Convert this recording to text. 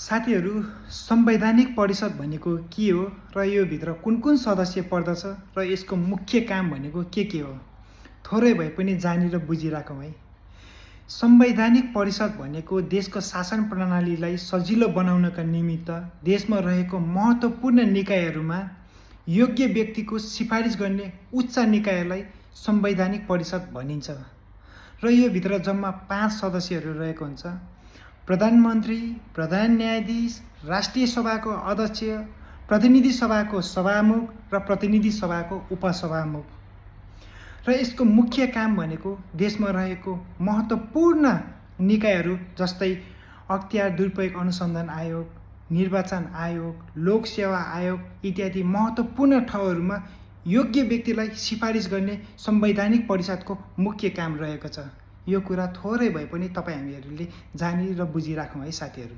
साथीहरू, संवैधानिक परिषद भनेको के हो र यो भित्र कुन कुन सदस्य पर्दछ र यसको मुख्य काम भनेको के हो? थोरै भए पनि जानी र बुझिराखौँ है। संवैधानिक परिषद भनेको देशको शासन प्रणालीलाई सजिलो बनाउनका निमित्त देशमा रहेको महत्त्वपूर्ण निकायहरूमा योग्य व्यक्तिको सिफारिस गर्ने उच्च निकायलाई संवैधानिक परिषद भनिन्छ र यो भित्र जम्मा 5 सदस्यहरू रहेको हुन्छ। प्रधानमन्त्री, प्रधान न्यायाधीश, राष्ट्रिय सभाको अध्यक्ष, प्रतिनिधि सभाको सभामुख र प्रतिनिधि सभाको उपसभामुख। र यसको मुख्य काम भनेको देशमा रहेको महत्त्वपूर्ण निकायहरू जस्तै अख्तियार दुरुपयोग अनुसन्धान आयोग, निर्वाचन आयोग, लोक सेवा आयोग इत्यादि महत्त्वपूर्ण ठाउँहरूमा योग्य व्यक्तिलाई सिफारिस गर्ने संवैधानिक परिषदको मुख्य काम रहेको छ। यो कुरा थोरै भए पनि तपाईँ हामीहरूले जानी र बुझिराखौँ है साथीहरू।